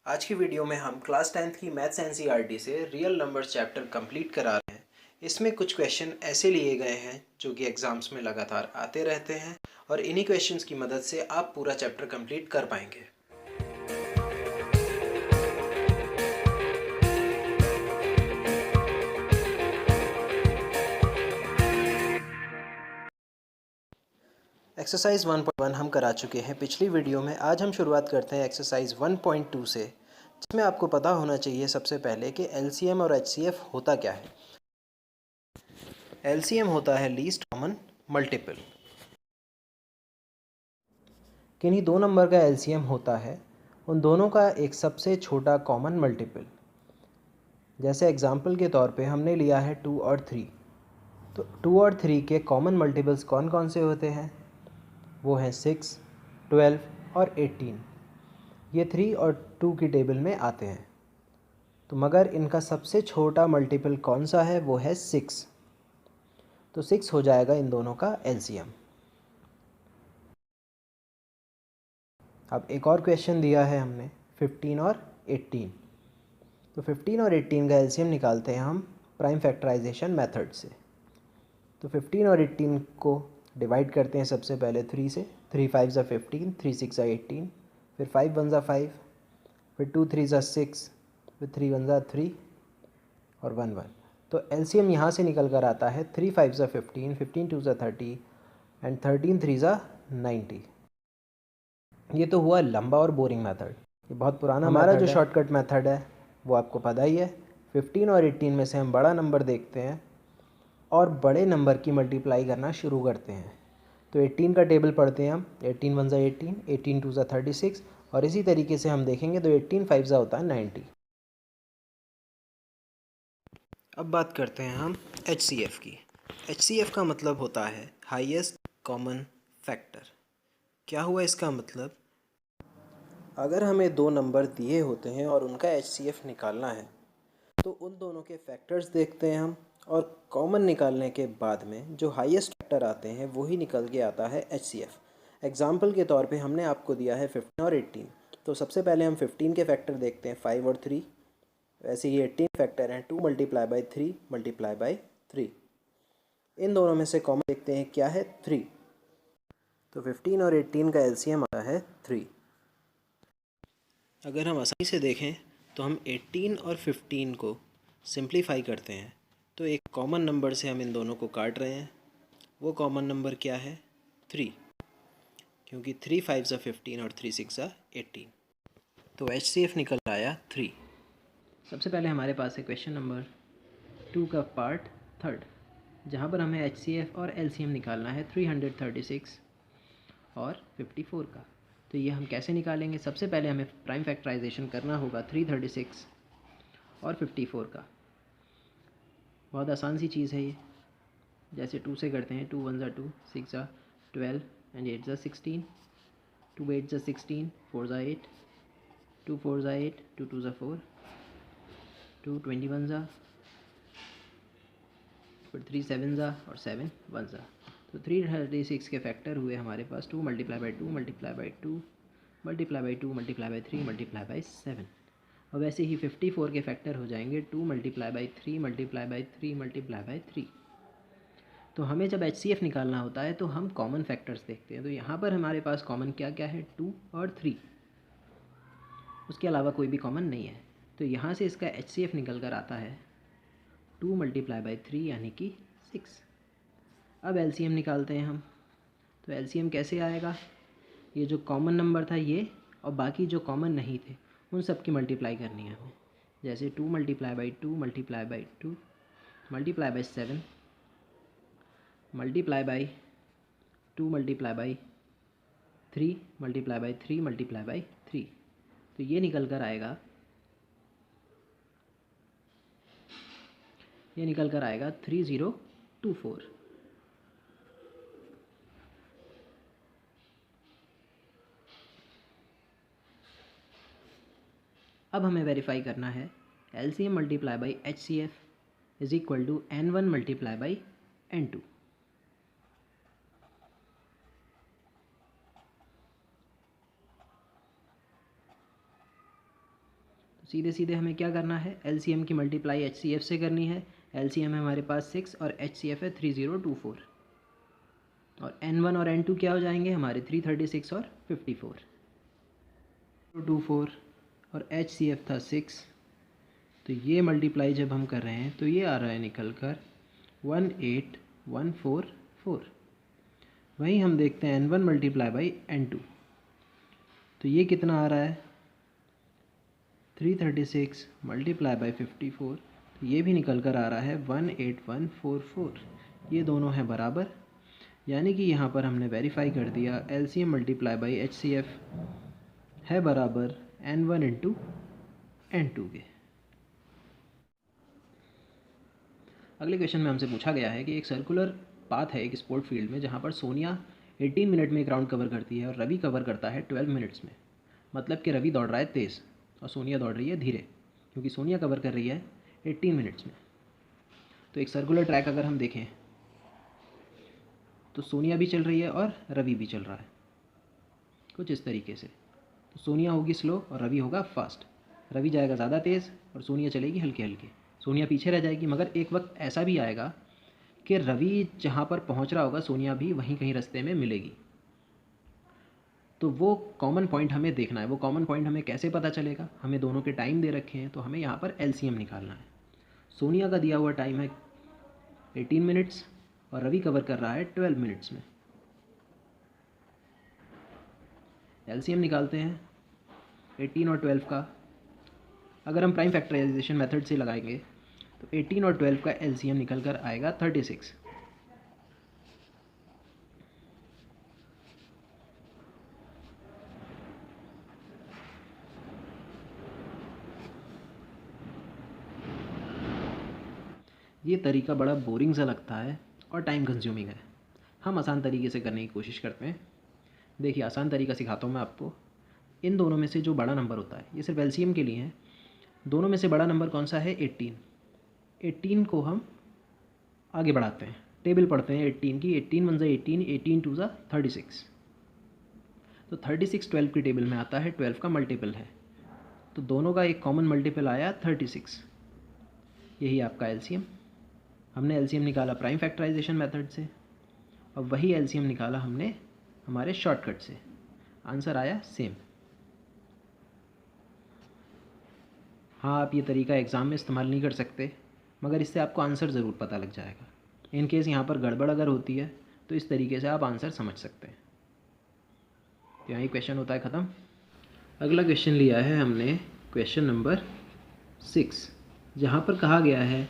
आज की वीडियो में हम क्लास 10th की मैथ्स एनसीईआरटी से रियल नंबर्स चैप्टर कंप्लीट करा रहे हैं। इसमें कुछ क्वेश्चन ऐसे लिए गए हैं जो कि एग्जाम्स में लगातार आते रहते हैं और इन्हीं क्वेश्चंस की मदद से आप पूरा चैप्टर कंप्लीट कर पाएंगे। एक्सरसाइज 1.1 हम करा चुके हैं पिछली वीडियो में। आज हम शुरुआत करते हैं एक्सरसाइज 1.2 से, जिसमें आपको पता होना चाहिए सबसे पहले कि एलसीएम और एचसीएफ होता क्या है। एलसीएम होता है लीस्ट कॉमन मल्टीपल। किन्हीं दो नंबर का एलसीएम होता है उन दोनों का एक सबसे छोटा कॉमन मल्टीपल। जैसे एग्जाम्पल के तौर पे हमने लिया है 2 और 3। तो 2 और 3 के कॉमन मल्टीपल्स कौन कौन से होते हैं? वो हैं 6, 12 और 18। ये 3 और 2 की टेबल में आते हैं। तो मगर इनका सबसे छोटा मल्टीपल कौन सा है? वो है 6। तो 6 हो जाएगा इन दोनों का एलसीएम। अब एक और क्वेश्चन दिया है हमने 15 और 18। तो 15 और 18 का एलसीएम निकालते हैं हम प्राइम फैक्टराइजेशन मेथड से। तो 15 और 18 को डिवाइड करते हैं सबसे पहले 3 से। 3 5 ज़ा 15, 3 6 ज़ा 18, फिर 5 1 ज़ा 5, फिर 2 3 ज़ा 6, फिर 3 1 ज़ा 3 और 1 1। तो एलसीएम यहाँ से निकल कर आता है 3 5 ज़ा 15, 15 2 ज़ा 30 एंड 13 3 ज़ा 90। ये तो हुआ लंबा और बोरिंग मेथड। ये बहुत पुराना हमारा जो शॉर्टकट मेथड है वो आपको पता ही है। 15 और 18 में से हम बड़ा नंबर देखते हैं और बड़े नंबर की मल्टीप्लाई करना शुरू करते हैं। तो 18 का टेबल पढ़ते हैं हम। 18 1 ज़ा 18, 18 2 ज़ा 36 और इसी तरीके से हम देखेंगे तो 18 5 ज़ा होता है 90। अब बात करते हैं हम HCF की। HCF का मतलब होता है हाईएस्ट कॉमन फैक्टर। क्या हुआ इसका मतलब? अगर हमें दो नंबर दिए होते हैं और उनका HCF निकालना है तो उन दोनों के फैक्टर्स देखते हैं हम, और कॉमन निकालने के बाद में जो हाईएस्ट फैक्टर आते हैं वही निकल के आता है HCF। एग्जाम्पल के तौर पे हमने आपको दिया है 15 और 18। तो सबसे पहले हम 15 के फैक्टर देखते हैं 5 और 3। वैसे ही 18 फैक्टर हैं 2 मल्टीप्लाई बाई 3 मल्टीप्लाई बाई 3। इन दोनों में से कॉमन देखते हैं क्या है? 3। तो 15 और 18 का एलसीएम आता है 3। अगर हम आसानी से देखें तो हम 18 और 15 को सिंप्लीफाई करते हैं तो एक कॉमन नंबर से हम इन दोनों को काट रहे हैं। वो कॉमन नंबर क्या है? 3, क्योंकि 3 5 ज़ा 15 और 3 6 ज़ा 18। तो HCF निकल आया 3। सबसे पहले हमारे पास है क्वेश्चन नंबर 2 का पार्ट थर्ड, जहाँ पर हमें HCF और LCM निकालना है 336 और 54 का। तो ये हम कैसे निकालेंगे? सबसे पहले हमें प्राइम फैक्टराइजेशन करना होगा 336 और 54 का। बहुत आसान सी चीज़ है ये। जैसे 2 से करते हैं, 2 1 ज़ा 2, 6 ज़ा 12 एंड 8 ज़ा 16, 2 8 ज़ा 16, 4 ज़ा 8, 2 4 ज़ा 8, 2 2 ज़ा 4, 2 21 ज़ा, फिर 3 7 ज़ा और 7 1 ज़ा। तो 336 के फैक्टर हुए हमारे पास 2 multiply by 2 multiply by 2 multiply by 2 multiply by 3 multiply by 7। और वैसे ही 54 के फैक्टर हो जाएंगे 2 multiply by 3 multiply by 3 multiply by 3। तो हमें जब HCF निकालना होता है तो हम कॉमन फैक्टर्स देखते हैं। तो यहाँ पर हमारे पास कॉमन क्या क्या है? 2 और 3। उसके अलावा कोई भी कॉमन नहीं है। तो यहाँ से इसका HCF निकल कर आता है 2 मल्टीप्लाई बाई 3 यानी कि 6। अब LCM निकालते हैं हम। तो LCM कैसे आएगा? ये जो कॉमन नंबर था ये और बाकी जो कॉमन नहीं थे उन सब की मल्टीप्लाई करनी है हमें। जैसे 2 multiply by 2 multiply by 2 multiply by 7 multiply by 2 multiply by 3 multiply by 3 multiply by 3। तो ये निकल कर आएगा, ये निकल कर आएगा 3024। अब हमें वेरीफाई करना है LCM multiply by HCF is equal to N1 multiply by N2। सीधे सीधे हमें क्या करना है, LCM की मल्टीप्लाई HCF से करनी है। LCM है हमारे पास 6 और HCF है 3024, और N1 और N2 क्या हो जाएंगे हमारे 336 और 54, 24 और HCF था 6, तो ये मल्टीप्लाई जब हम कर रहे हैं तो ये आ रहा है निकल कर 18144। वहीं हम देखते हैं N1 मल्टीप्लाई बाई N2, तो ये कितना आ रहा है 336 मल्टीप्लाई बाई 54, तो ये भी निकल कर आ रहा है 18144। ये दोनों हैं बराबर, यानी कि यहाँ पर हमने वेरीफाई कर दिया LCM मल्टीप्लाई बाई HCF है बराबर N1 इंटू N2 के। अगले क्वेश्चन में हमसे पूछा गया है कि एक सर्कुलर पाथ है एक स्पोर्ट फील्ड में, जहाँ पर सोनिया 18 मिनट में एक राउंड कवर करती है और रवि कवर करता है 12 मिनट्स में। मतलब कि रवि दौड़ रहा है तेज़ और सोनिया दौड़ रही है धीरे, क्योंकि सोनिया कवर कर रही है 18 मिनट्स में। तो एक सर्कुलर ट्रैक अगर हम देखें तो सोनिया भी चल रही है और रवि भी चल रहा है कुछ इस तरीके से। तो सोनिया होगी स्लो और रवि होगा फास्ट। रवि जाएगा ज़्यादा तेज़ और सोनिया चलेगी हल्के हल्के। सोनिया पीछे रह जाएगी, मगर एक वक्त ऐसा भी आएगा कि रवि जहाँ पर पहुँच रहा होगा सोनिया भी वहीं कहीं रास्ते में मिलेगी। तो वो कॉमन पॉइंट हमें देखना है। वो कॉमन पॉइंट हमें कैसे पता चलेगा, हमें दोनों के टाइम दे रखे हैं, तो हमें यहाँ पर LCM निकालना है। सोनिया का दिया हुआ टाइम है 18 मिनट्स और रवि कवर कर रहा है 12 मिनट्स में। LCM निकालते हैं 18 और 12 का। अगर हम प्राइम फैक्टराइजेशन मेथड से लगाएंगे तो 18 और 12 का LCM निकल कर आएगा 36। ये तरीका बड़ा बोरिंग सा लगता है और टाइम कंज्यूमिंग है। हम आसान तरीके से करने की कोशिश करते हैं। देखिए, आसान तरीका सिखाता हूँ मैं आपको। इन दोनों में से जो बड़ा नंबर होता है, ये सिर्फ LCM के लिए है, दोनों में से बड़ा नंबर कौन सा है 18। 18 को हम आगे बढ़ाते हैं, टेबल पढ़ते हैं 18 की। 18 1 ज़ा 18, 18 2 ज़ा 36। तो 36 12 की टेबल में आता है, 12 का मल्टीपल है, तो दोनों का एक कॉमन मल्टीपल आया 36। यही आपका LCM। हमने LCM निकाला प्राइम फैक्टराइजेशन मेथड से और वही LCM निकाला हमने हमारे शॉर्टकट से। आंसर आया सेम। हाँ, आप ये तरीका एग्ज़ाम में इस्तेमाल नहीं कर सकते, मगर इससे आपको आंसर ज़रूर पता लग जाएगा। इन केस यहाँ पर गड़बड़ अगर होती है तो इस तरीके से आप आंसर समझ सकते हैं। तो यहाँ क्वेश्चन होता है ख़त्म। अगला क्वेश्चन लिया है हमने, क्वेश्चन नंबर 6, जहाँ पर कहा गया है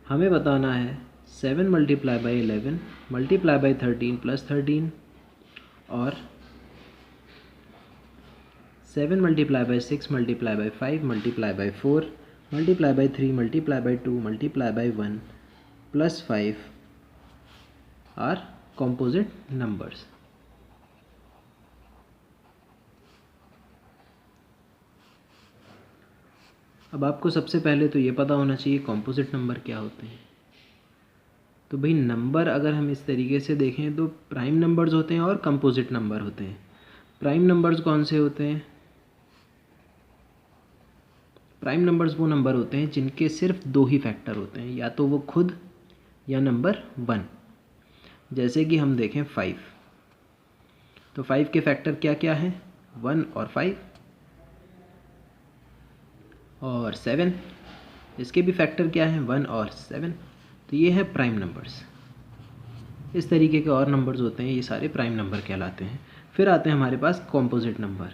हमें बताना है 7 multiply by 11 multiply by 13 plus 13 और 7 multiply by 6 multiply by 5 multiply by 4 multiply by 3 multiply by 2 multiply by 1 plus 5 are composite numbers. अब आपको सबसे पहले तो ये पता होना चाहिए कॉम्पोजिट नंबर क्या होते हैं। तो भाई, नंबर अगर हम इस तरीके से देखें तो प्राइम नंबर्स होते हैं और कंपोजिट नंबर होते हैं। प्राइम नंबर्स कौन से होते हैं? प्राइम नंबर्स वो नंबर होते हैं जिनके सिर्फ 2 ही फैक्टर होते हैं, या तो वो खुद या नंबर 1। जैसे कि हम देखें 5, तो 5 के फैक्टर क्या क्या हैं? 1 और 5 और 7, इसके भी फैक्टर क्या हैं? 1 और 7। तो ये है प्राइम नंबर्स। इस तरीके के और नंबर्स होते हैं, ये सारे प्राइम नंबर कहलाते हैं। फिर आते हैं हमारे पास कॉम्पोजिट नंबर।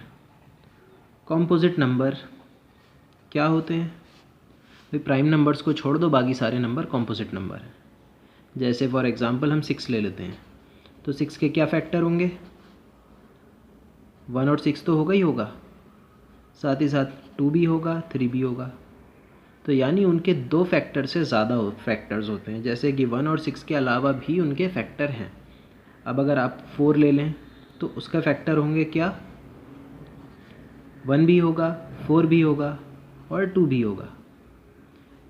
कॉम्पोजिट नंबर क्या होते हैं? भाई, प्राइम नंबर्स को छोड़ दो, बाकी सारे नंबर कॉम्पोजिट नंबर हैं। जैसे फॉर एग्जांपल हम 6 ले लेते हैं, तो 6 के क्या फैक्टर होंगे? 1 और 6 तो होगा ही होगा, साथ ही साथ 2 भी होगा, 3 भी होगा। तो यानी उनके 2 फैक्टर से ज़्यादा फैक्टर्स होते हैं। जैसे कि 1 और 6 के अलावा भी उनके फैक्टर हैं। अब अगर आप 4 ले लें तो उसका फैक्टर होंगे क्या? 1 भी होगा, 4 भी होगा और 2 भी होगा।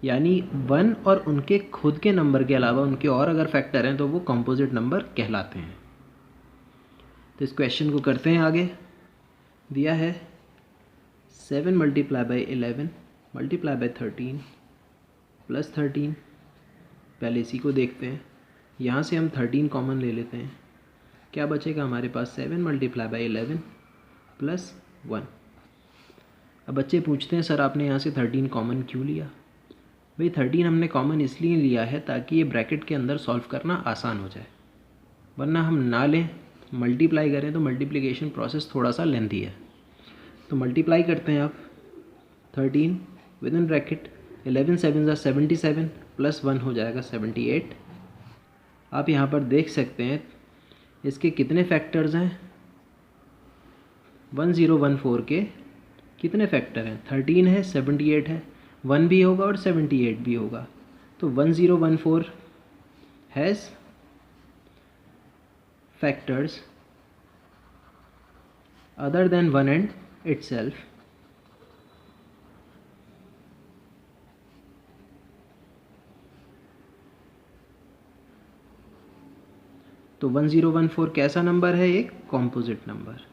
यानी 1 और उनके खुद के नंबर के अलावा उनके और अगर फैक्टर हैं तो वो कंपोजिट नंबर कहलाते हैं। तो इस क्वेश्चन को करते हैं आगे। दिया है 7 multiply by 11 multiply by 13 plus 13, पहले इसी को देखते हैं। यहाँ से हम 13 कॉमन ले लेते हैं, क्या बचेगा हमारे पास 7 मल्टीप्लाई बाय 11 प्लस 1। अब बच्चे पूछते हैं सर आपने यहाँ से 13 कॉमन क्यों लिया? भाई 13 हमने कॉमन इसलिए लिया है ताकि ये ब्रैकेट के अंदर सॉल्व करना आसान हो जाए, वरना हम ना लें मल्टीप्लाई करें तो मल्टीप्लिकेशन प्रोसेस थोड़ा सा लेंथी है। तो मल्टीप्लाई करते हैं आप 13 विद इन ब्रैकेट 11 7 77 प्लस 1 हो जाएगा 78। आप यहाँ पर देख सकते हैं इसके कितने फैक्टर्स हैं, 1014 के कितने फैक्टर हैं, 13 है, 78 है, 1 भी होगा और 78 भी होगा। तो 1014 has factors other than 1 and itself। तो 1014 कैसा नंबर है? एक कॉम्पोजिट नंबर।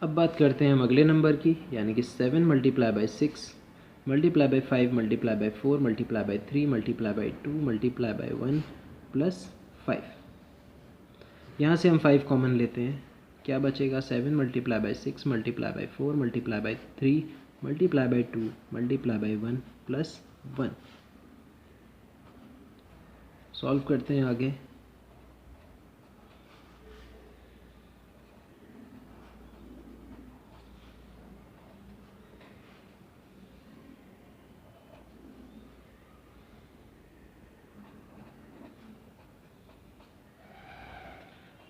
अब बात करते हैं हम अगले नंबर की, यानी कि 7 multiply by 6 multiply by 5 multiply by 4 multiply by 3 multiply by 2 multiply by 1 plus 5। यहाँ से हम 5 कॉमन लेते हैं, क्या बचेगा 7 multiply by 6 multiply by 4 multiply by 3 multiply by 2 multiply by 1 plus 1। Solve करते हैं आगे।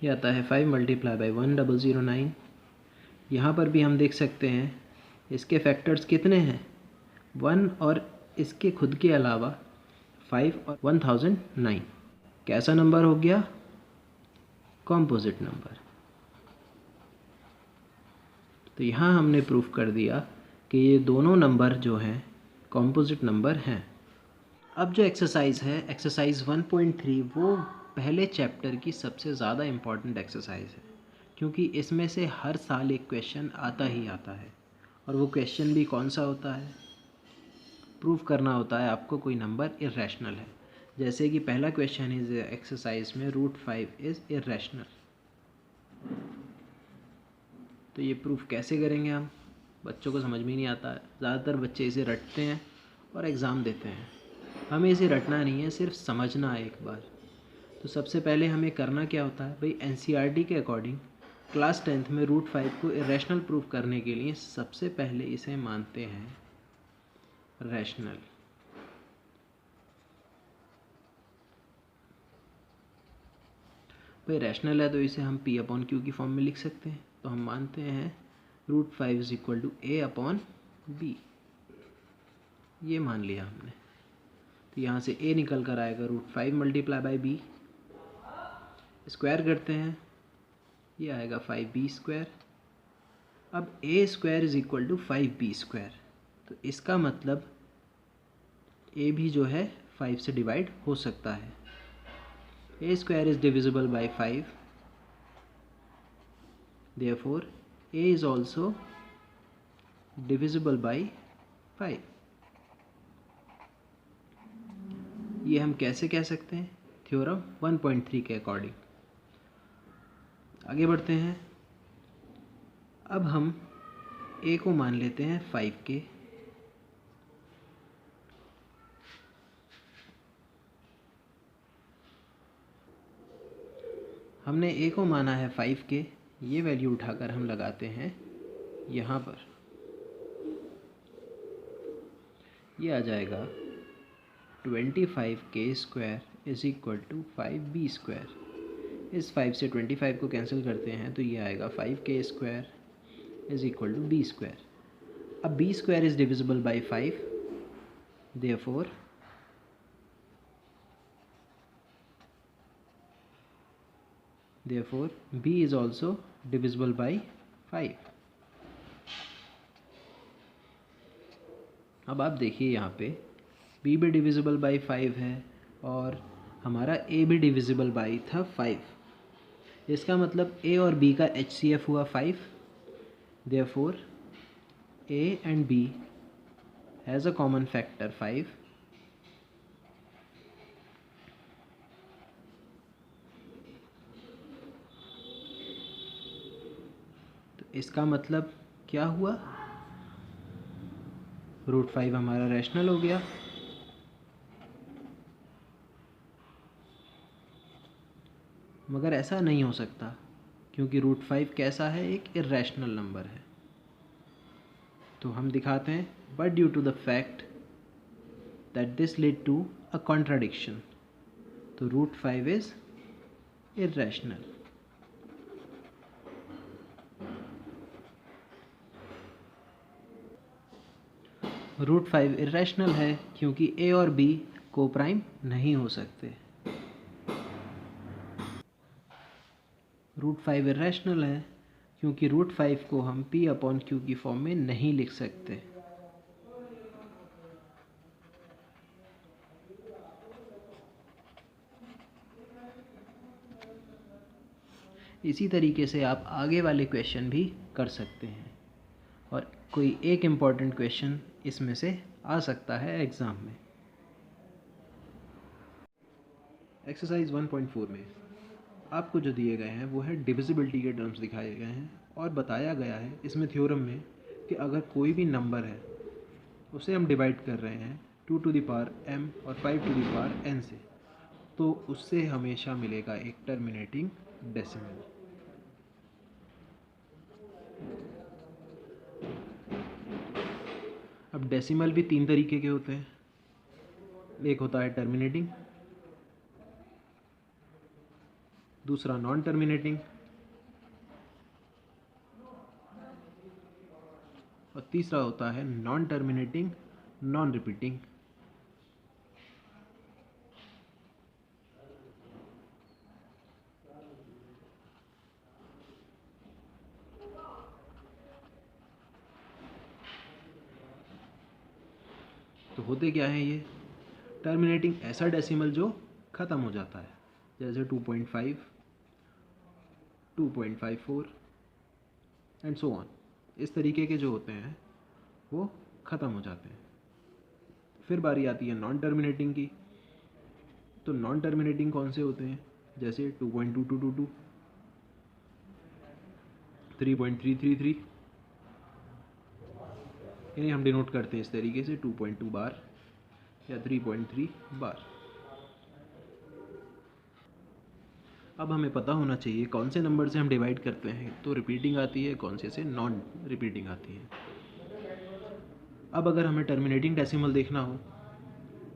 ये आता है 5 मल्टीप्लाई बाय 1009। यहाँ पर भी हम देख सकते हैं इसके फैक्टर्स कितने हैं, 1 और इसके खुद के अलावा 5 और 1009। कैसा नंबर हो गया? Composite number. तो यहाँ हमने प्रूफ कर दिया कि ये दोनों नंबर जो हैं कॉम्पोजिट नंबर हैं। अब जो एक्सरसाइज है एक्सरसाइज 1.3 वो पहले चैप्टर की सबसे ज़्यादा इम्पॉर्टेंट एक्सरसाइज है, क्योंकि इसमें से हर साल एक क्वेश्चन आता ही आता है। और वो क्वेश्चन भी कौन सा होता है? प्रूफ करना होता है आपको कोई नंबर इर्रेशनल है। जैसे कि पहला क्वेश्चन इस एक्सरसाइज में √5 इज़ इर्रेशनल। तो ये प्रूफ कैसे करेंगे हम? बच्चों को समझ में नहीं आता है, ज़्यादातर बच्चे इसे रटते हैं और एग्ज़ाम देते हैं। हमें इसे रटना नहीं है, सिर्फ समझना है एक बार। तो सबसे पहले हमें करना क्या होता है भाई, एनसीईआरटी के अकॉर्डिंग क्लास 10th में √5 को इरेशनल प्रूफ करने के लिए सबसे पहले इसे मानते हैं रैशनल। भाई रैशनल है तो इसे हम P/Q की फॉर्म में लिख सकते हैं। तो हम मानते हैं √5 = A/B, ये मान लिया हमने। तो यहाँ से A निकल कर आएगा √5 मल्टीप्लाई बाय B, स्क्वायर करते हैं, ये आएगा 5B²। अब A² = 5B², तो इसका मतलब A भी जो है 5 से डिवाइड हो सकता है। A² is divisible by 5, therefore A is also divisible by 5। ये हम कैसे कह सकते हैं? थ्योरम 1.3 के अकॉर्डिंग। आगे बढ़ते हैं। अब हम A को मान लेते हैं 5 के, हमने A को माना है 5 के, ये वैल्यू उठाकर हम लगाते हैं यहाँ पर, ये आ जाएगा 25k² = 5b²। इस 5 से 25 को कैंसिल करते हैं तो ये आएगा 5k² = b²। अब b² is divisible by 5, therefore b is also divisible by 5। अब आप देखिए यहाँ पे b भी डिविजिबल बाई 5 है और हमारा a भी डिविजिबल बाई था 5। इसका मतलब ए और बी का HCF हुआ 5, therefore A and B has a common factor 5, तो इसका मतलब क्या हुआ, √5 हमारा रैशनल हो गया। मगर ऐसा नहीं हो सकता क्योंकि √5 कैसा है, एक इर्रेशनल नंबर है। तो हम दिखाते हैं, but due to the fact that this lead to a contradiction, तो √5 इज इर्रेशनल। √5 इर्रेशनल है क्योंकि ए और बी को प्राइम नहीं हो सकते। √5 इर्रेशनल है क्योंकि √5 को हम P/Q की फॉर्म में नहीं लिख सकते। इसी तरीके से आप आगे वाले क्वेश्चन भी कर सकते हैं और कोई एक इम्पॉर्टेंट क्वेश्चन इसमें से आ सकता है एग्ज़ाम में। एक्सरसाइज 1.4 में आपको जो दिए गए हैं वो है डिविजिबिलिटी के टर्म्स दिखाए गए हैं और बताया गया है इसमें थ्योरम में कि अगर कोई भी नंबर है उसे हम डिवाइड कर रहे हैं 2m और 5n से, तो उससे हमेशा मिलेगा एक टर्मिनेटिंग डेसिमल। अब डेसिमल भी 3 तरीके के होते हैं, एक होता है टर्मिनेटिंग, दूसरा नॉन टर्मिनेटिंग और तीसरा होता है नॉन टर्मिनेटिंग नॉन रिपीटिंग। तो होते क्या है ये टर्मिनेटिंग, ऐसा डेसिमल जो ख़त्म हो जाता है, जैसे 2.5, 2.54 एंड सो ऑन। इस तरीके के जो होते हैं वो ख़त्म हो जाते हैं। फिर बारी आती है नॉन टर्मिनेटिंग की। तो नॉन टर्मिनेटिंग कौन से होते हैं, जैसे 2.2222, 3.333, इन्हें हम डिनोट करते हैं इस तरीके से 2.2 बार या 3.3 बार। अब हमें पता होना चाहिए कौन से नंबर से हम डिवाइड करते हैं तो रिपीटिंग आती है, कौन से नॉन रिपीटिंग आती है। अब अगर हमें टर्मिनेटिंग डेसिमल देखना हो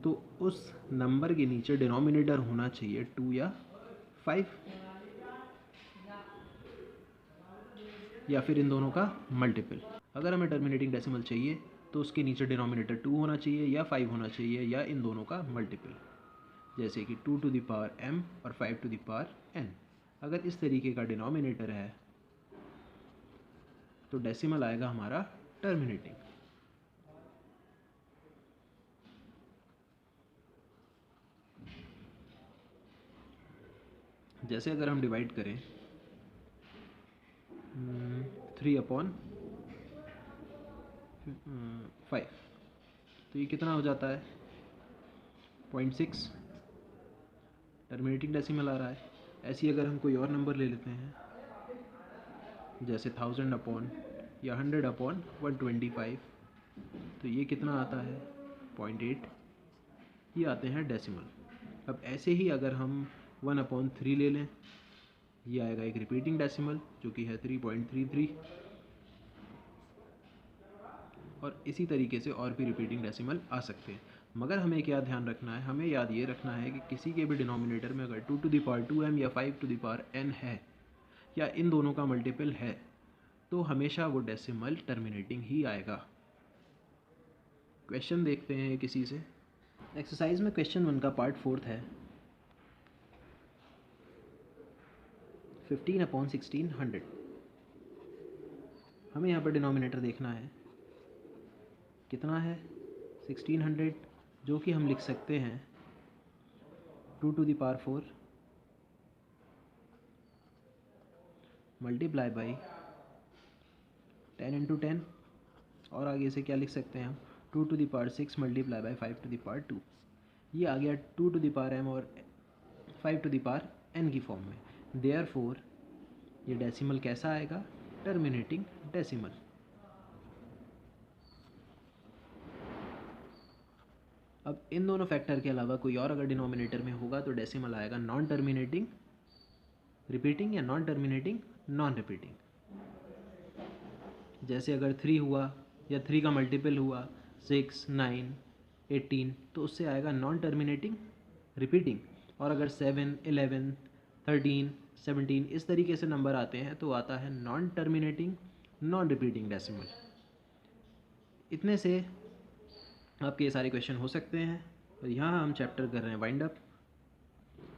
तो उस नंबर के नीचे डिनोमिनेटर होना चाहिए 2 या 5 या फिर इन दोनों का मल्टीपल। अगर हमें टर्मिनेटिंग डेसिमल चाहिए तो उसके नीचे डिनोमिनेटर 2 होना चाहिए या 5 होना चाहिए या इन दोनों का मल्टीपल, जैसे कि 2m और 5n। अगर इस तरीके का डिनोमिनेटर है तो डेसिमल आएगा हमारा टर्मिनेटिंग। जैसे अगर हम डिवाइड करें 3/5, तो ये कितना हो जाता है 0.6, टर्मिनेटिंग डेसिमल आ रहा है। ऐसी अगर हम कोई और नंबर ले लेते हैं जैसे 1000 या 100/125, तो ये कितना आता है 0.8, ये आते हैं डेसिमल। अब ऐसे ही अगर हम 1/3 ले लें, ये आएगा एक रिपीटिंग डेसिमल जो कि है 3.33, और इसी तरीके से और भी रिपीटिंग डेसिमल आ सकते हैं। मगर हमें क्या ध्यान रखना है, हमें याद ये रखना है कि किसी के भी डिनोमिनेटर में अगर 2m या 5n है या इन दोनों का मल्टीपल है तो हमेशा वो डेसिमल टर्मिनेटिंग ही आएगा। क्वेश्चन देखते हैं किसी से। एक्सरसाइज में क्वेश्चन 1 का पार्ट 4 है 15/1600। हमें यहाँ पर डिनोमिनेटर देखना है कितना है 1600, जो कि हम लिख सकते हैं 2 to the power 4 multiply by 10 into 10, और आगे से क्या लिख सकते हैं हम, 2 to the power 6 multiply by 5 to the power 2। ये आ गया 2 टू द पावर m और 5 टू द पावर n की फॉर्म में। देयरफॉर ये डेसिमल कैसा आएगा, टर्मिनेटिंग डेसिमल। अब इन दोनों फैक्टर के अलावा कोई और अगर डिनोमिनेटर में होगा तो डेसिमल आएगा नॉन टर्मिनेटिंग रिपीटिंग या नॉन टर्मिनेटिंग नॉन रिपीटिंग। जैसे अगर 3 हुआ या 3 का मल्टीपल हुआ 6, 9, 18 तो उससे आएगा नॉन टर्मिनेटिंग रिपीटिंग। और अगर 7, 11, 13, 17 इस तरीके से नंबर आते हैं तो आता है non terminating non repeating decimal. इतने से आपके ये सारे क्वेश्चन हो सकते हैं और यहाँ हम चैप्टर कर रहे हैं वाइंड अप।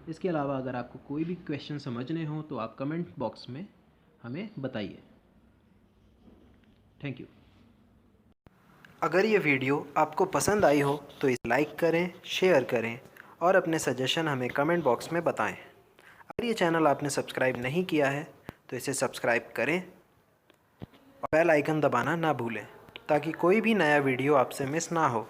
इसके अलावा अगर आपको कोई भी क्वेश्चन समझने हो तो आप कमेंट बॉक्स में हमें बताइए। Thank you. अगर ये वीडियो आपको पसंद आई हो तो इसे लाइक करें, शेयर करें और अपने सजेशन हमें कमेंट बॉक्स में बताएं। अगर ये चैनल आपने सब्सक्राइब नहीं किया है तो इसे सब्सक्राइब करें और बेल आइकन दबाना ना भूलें ताकि कोई भी नया वीडियो आपसे मिस ना हो।